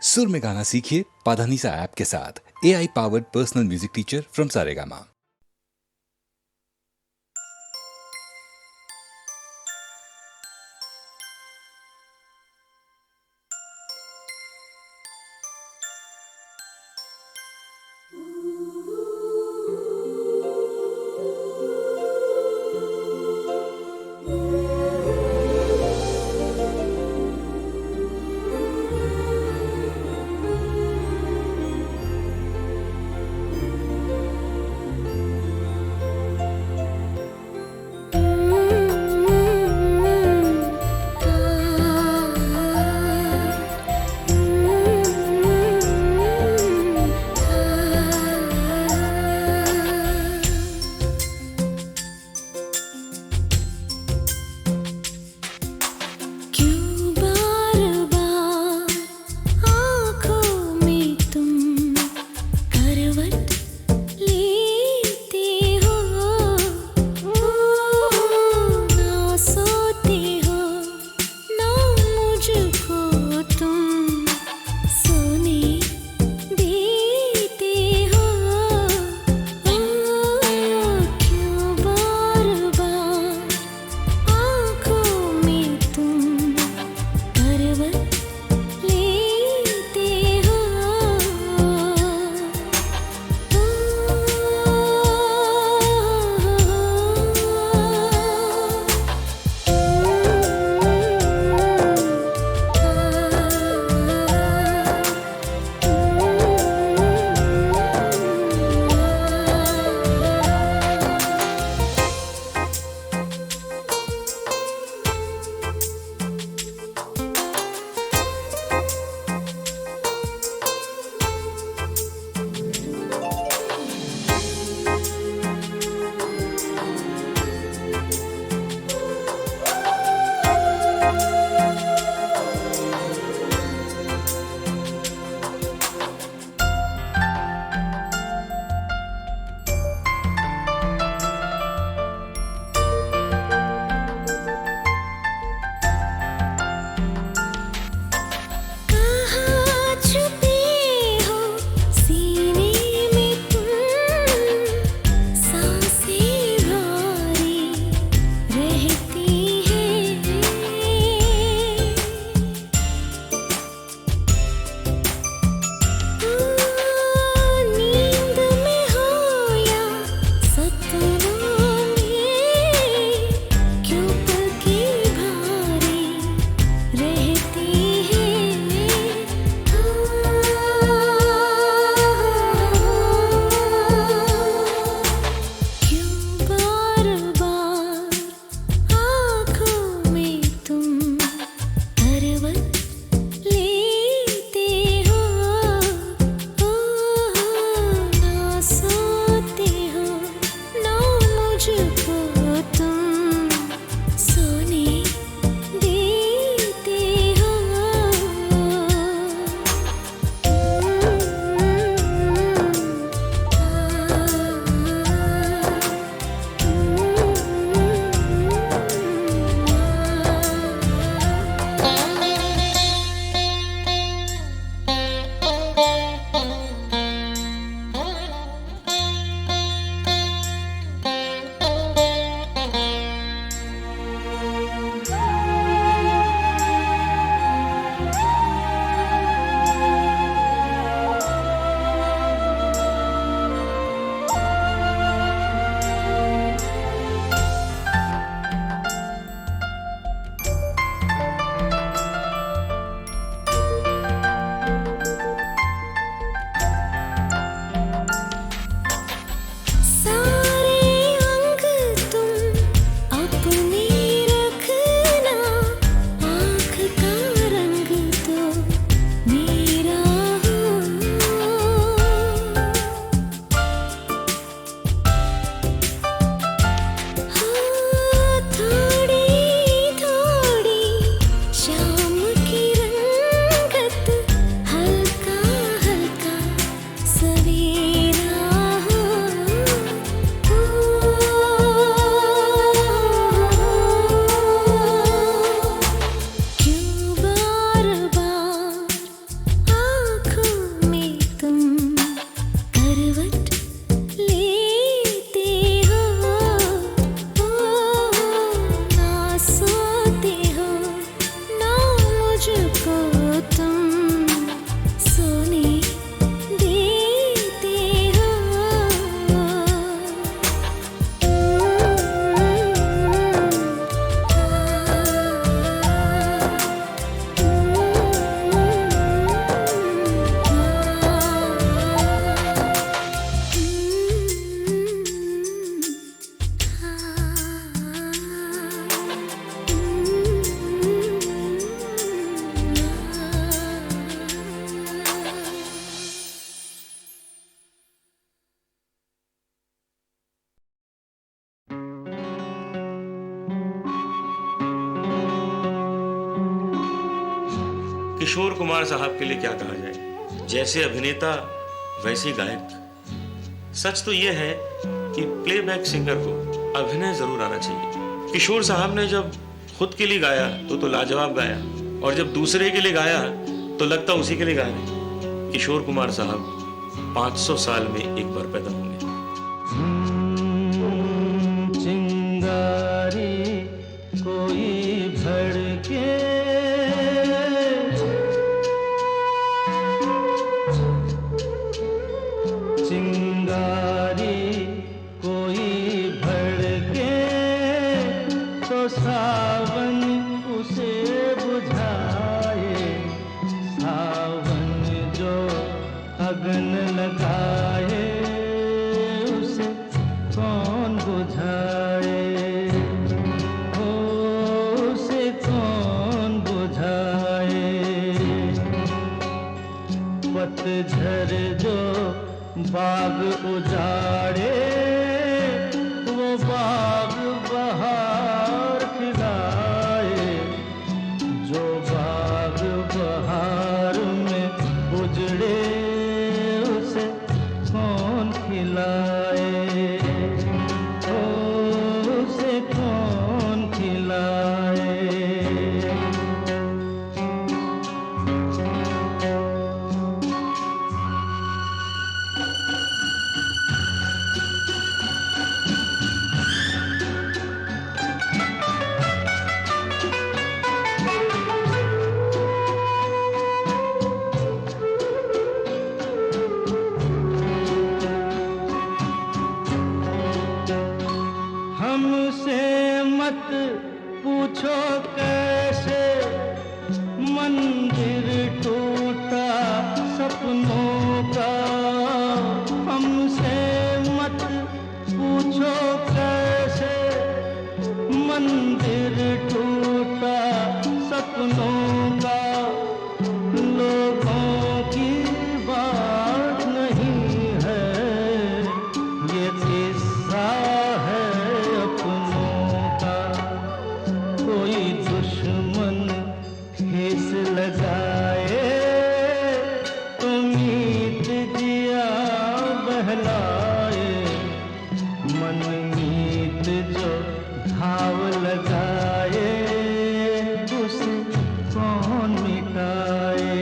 सुर में गाना सीखिए पाधानीसा ऐप के साथ। AI powered personal music teacher from Saregama. Kishore Kumar साहब के लिए क्या कहा जाए, जैसे अभिनेता वैसे गायक। सच तो यह है कि प्लेबैक सिंगर को अभिनय जरूर आना चाहिए। किशोर साहब ने जब खुद के लिए गाया तो लाजवाब गाया, और जब दूसरे के लिए गाया तो लगता उसी के लिए गा रहे। किशोर कुमार साहब 500 साल में एक बार पैदा होंगे। चिंगारी कोई भड़के, चिंगारी कोई भड़के तो सावन उसे बुझाए, सावन जो अगन लगाए उसे कौन बुझाए, उसे कौन बुझाए। पतझर जो बाग उजाड़े वो बाग बहार खिलाए, जो बाग बहार में उजड़े उसे कौन खिलाए, उसे कौन खिलाए। हमसे मत पूछो कैसे मंदिर टूटा सपनों का, हमसे मत पूछो कैसे मंदिर टूटा सपनों का। लोगों की बात नहीं है ये किस्सा है अपनों का। कोई दुश्मन ठेस लगाए तो मीत जिया बहलाए, मन मीत जो घाव लगाए उसे कौन मिटाए।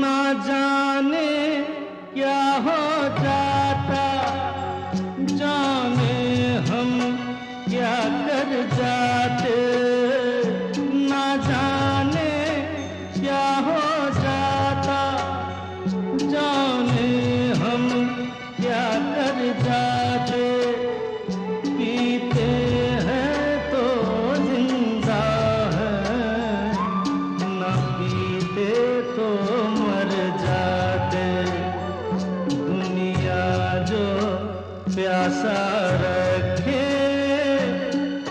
ना जाने क्या हो जाता, जाने हम क्या कर जाते, ना जाने क्या हो जाता, जाने हम क्या कर जाते। पीते हैं तो जिंदा है, ना पीते तो मर जाते। दुनिया जो प्यासा रखे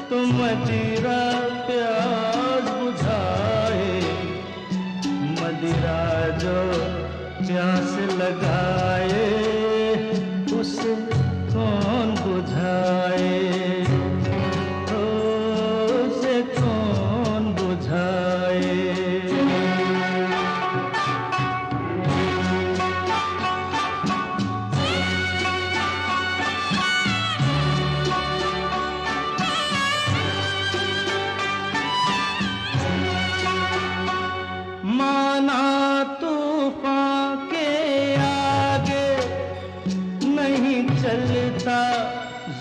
तो मदिरा प्यास बुझाए, मदिरा जो प्यास लगाए उसे कौन बुझाए, उसे कौन बुझाए। माना तूफान के आगे नहीं चलता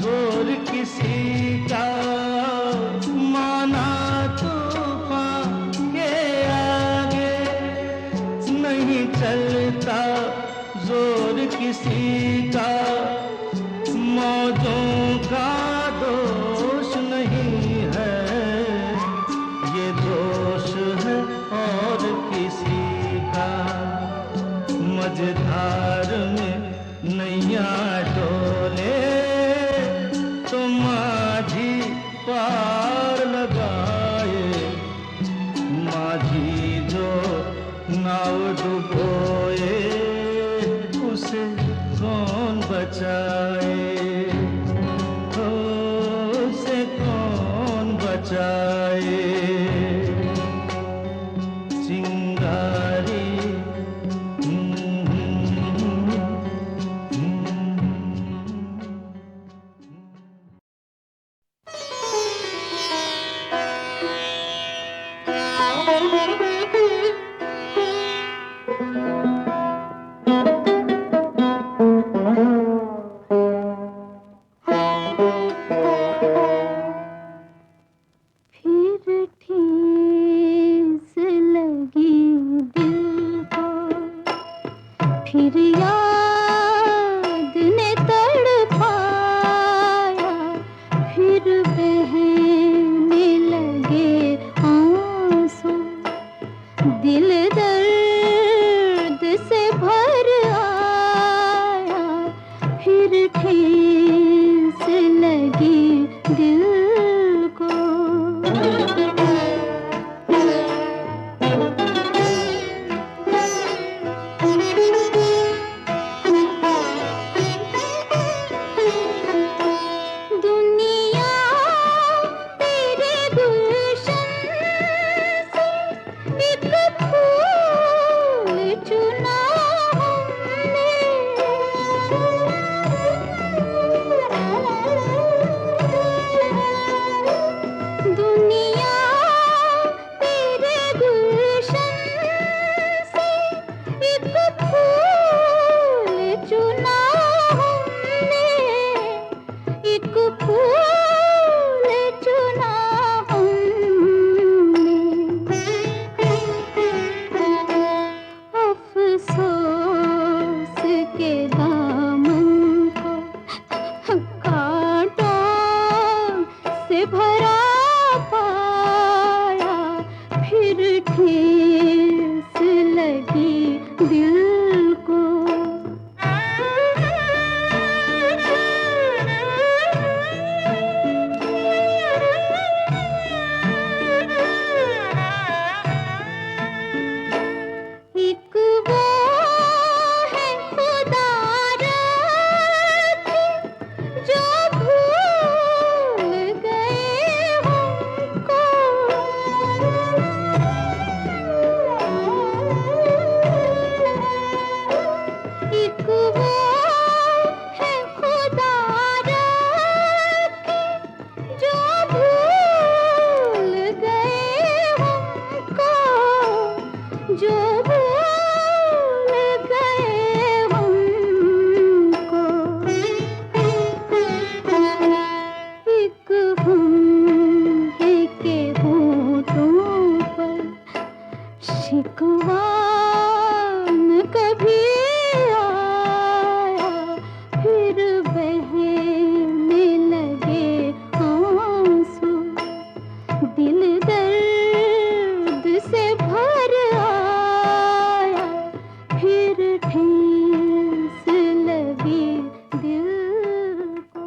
जोर किसी का, माना तूफान के आगे नहीं चलता जोर किसी का। मौजों का दोष नहीं है ये दोष है और किसी का। मझधार में नैया डोले तो माझी पार लगाए, जो नाव डुबोए उसे कौन बचाए, हो उसे कौन बचाए। चिंगारी फिर ठेस लगी दिल को, फिर याद ने तड़पाया, फिर बहने लगे आंसू, दिल दर्द से भर आया, फिर ठेस लगी दिल को। दुनिया तेरे गुलशन से एक फूल चुना हमने। दुनिया तेरे गुलशन से एक फूल चुना हमने, एक फूल चुना हमने। अफसोस के दामन को कांटों से भरा पाया, फिर ठेस लगी दिल को। एक वो है खुदा रखे जो भूल गए हमको, एक वो है खुदा रखे जो भूल गए हमको, जो भूल गए हमको। एक हम है के होठों पर शिकवा न कभी आया, फिर बहने लगे आंसू, दिल दर्द से भर आया, फिर ठेस लगी दिल को।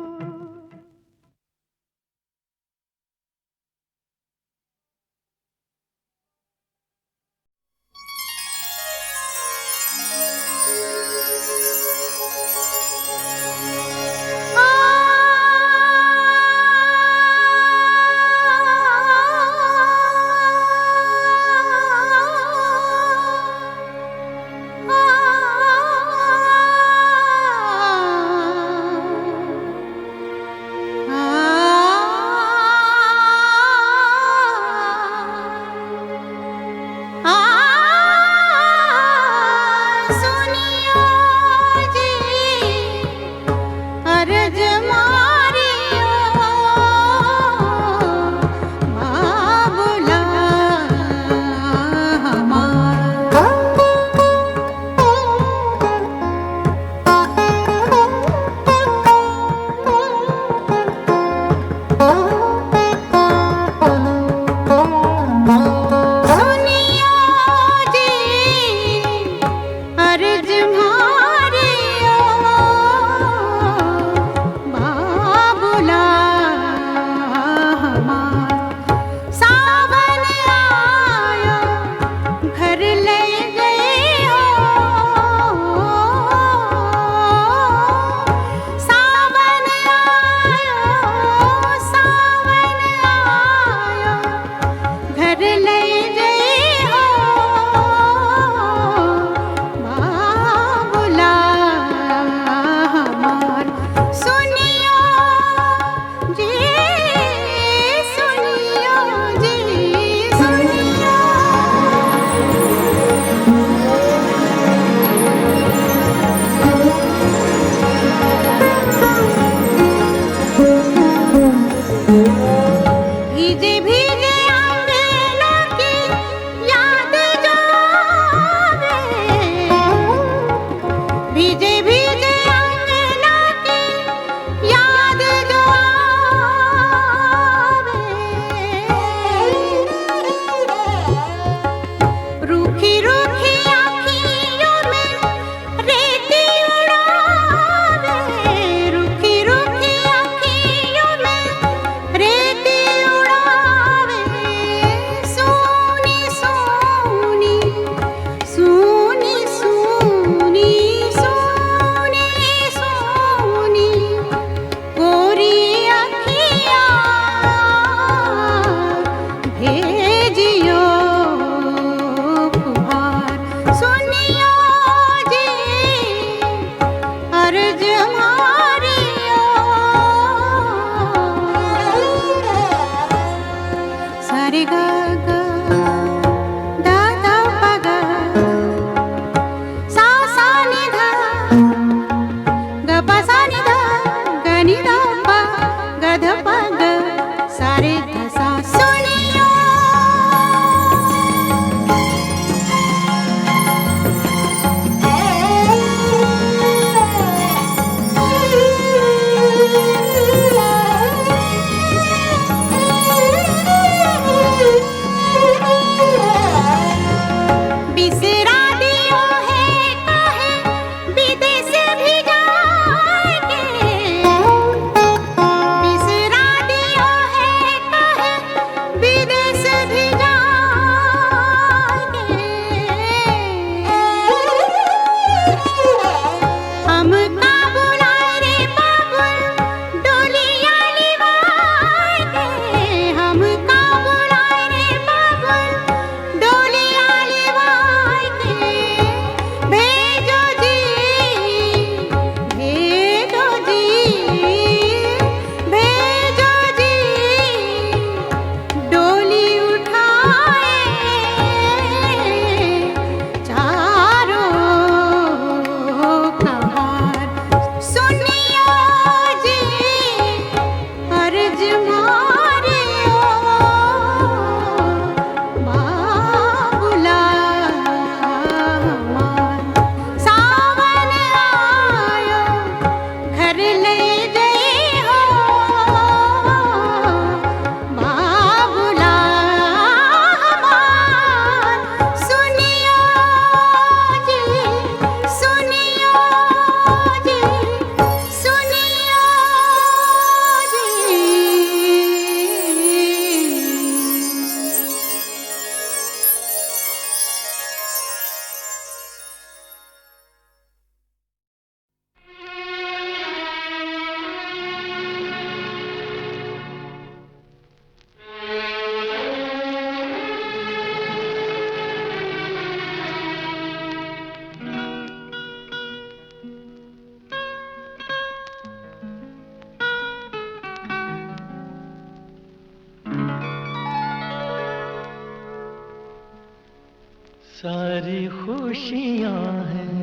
सारी खुशियां हैं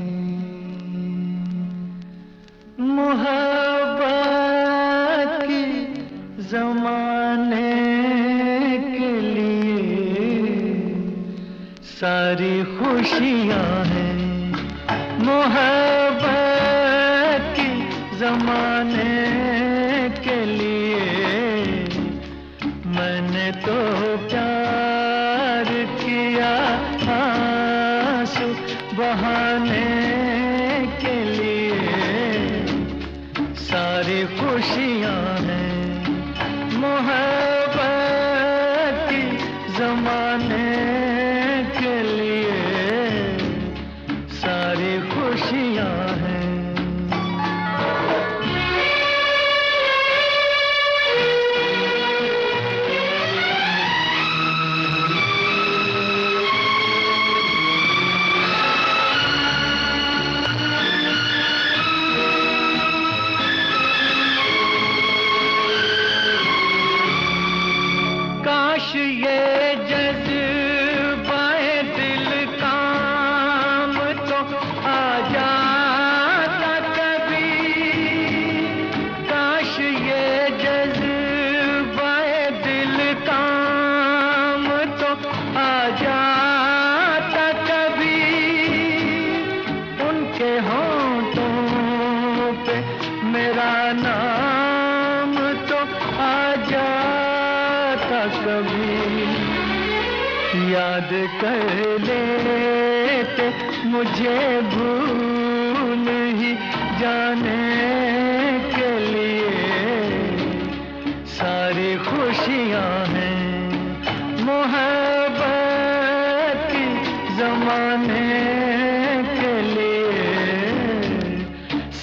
मोहब्बत की जमाने के लिए, सारी खुशियां हैं मोहब्बत की जमाने के लिए। मैंने तो प्यार किया आंसू बहाने के लिए, सारी खुशियां हैं मोहब्बत की जमाने के लिए, सारी खुशियां हैं। काश ये जज्बाए दिल काम तो आ जाता कभी, काश ये जज्बाए दिल काम तो आ जाता कभी। उनके होंठों पे मेरा नाम तो आ जाता कभी। याद कर लेते मुझे भूल ही जाने के लिए, सारी खुशियां हैं मोहब्बत की जमाने के लिए,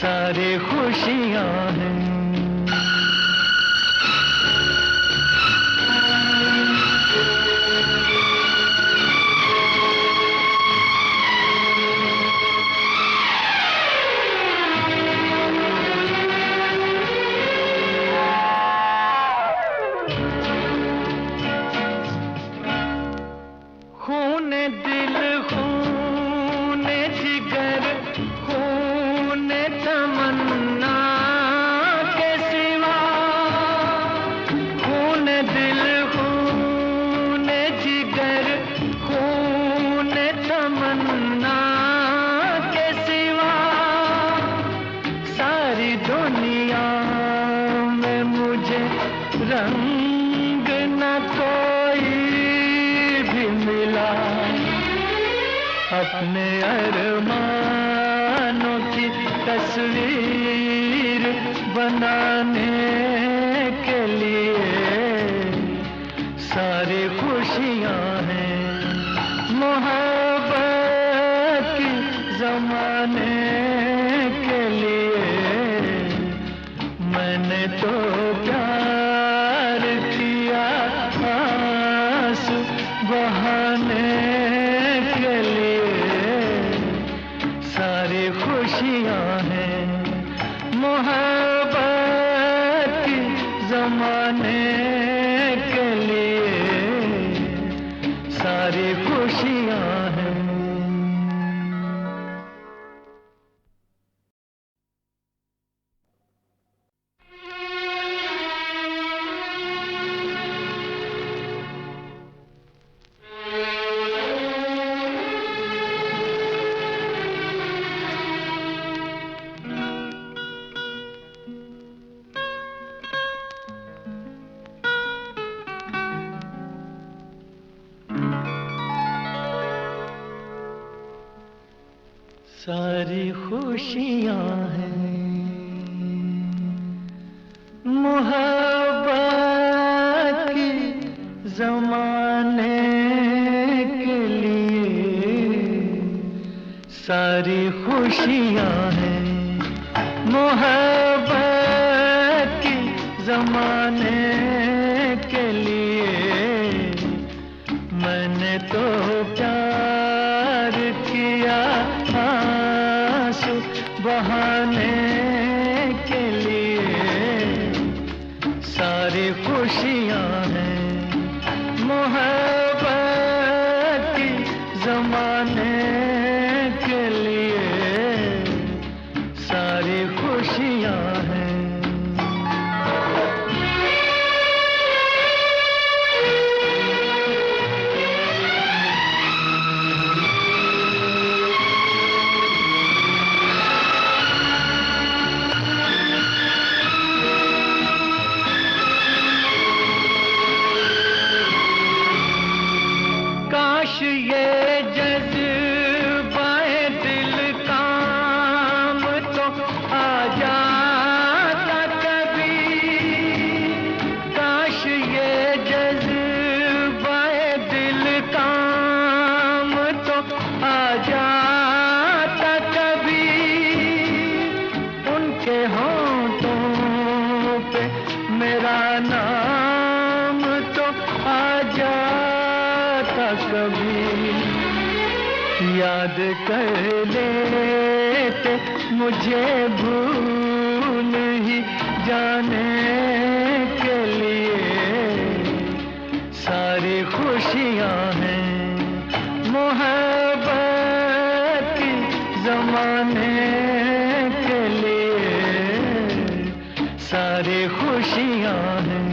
सारी खुशियां हैं। खून दिल खून जिगर खून तमन्ना के सिवा, खून दिल खून जिगर खून तमन्ना के सिवा, सारी दुनिया में मुझे रंग न कोई भी मिला। अपने अरमानों की तस्वीर बनाने के लिए, सारी खुशियां हैं मोहब्बत की जमाने के लिए। मैंने तो प्यार किया आंसू बहाने के लिए, सारी खुशियां हैं मोहब्बत की जमाने के लिए, सारी खुशियां हैं। सारी खुशियां हैं मोहब्बत की जमाने के लिए, सारी खुशियां हैं मोहब्बत की जमाने के लिए। मैंने तो प्यार किया आंसू बहाने के लिए, सारी खुशियां हैं मोहब्बत की जमाने के लिए सारी खुशियां हैं। काश ये जज्बाए दिल काम तो आ जाता कभी। काश ये जज्बाए दिल काम तो आ जाता कभी। उनके होंठों पे मेरा नाम तो आ जाता कभी। याद कर लेते मुझे भूल ही जाने के लिए सारी खुशियां हैं। मोहब्बत की जमाने के लिए सारी खुशियां हैं।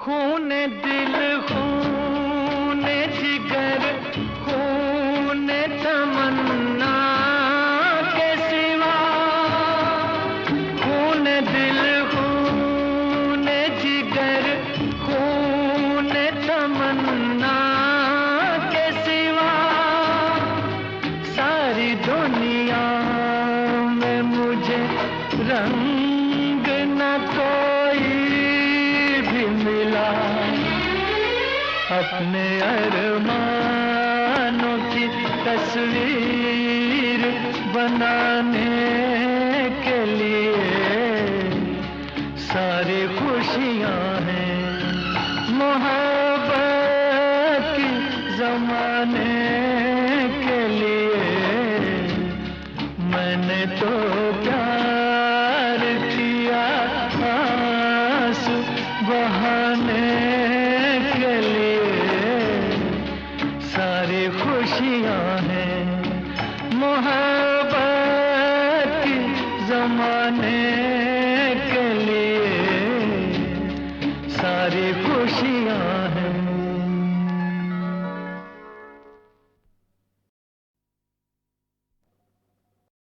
खून दिल खून जिगर खून तमन्ना के सिवा। खून दिल खून जिगर खून तमन्ना के सिवा सारी दुनिया में मुझे रंग न कोई भी मिला। अपने अरमानों की तस्वीर बनाने के लिए सारी खुशियां हैं। मोहब्बत की जमाने के लिए मैंने तो प्यार किया आंसू बहाने के लिए सारी खुशियां हैं। मोहब्बत की जमाने के लिए सारी खुशियां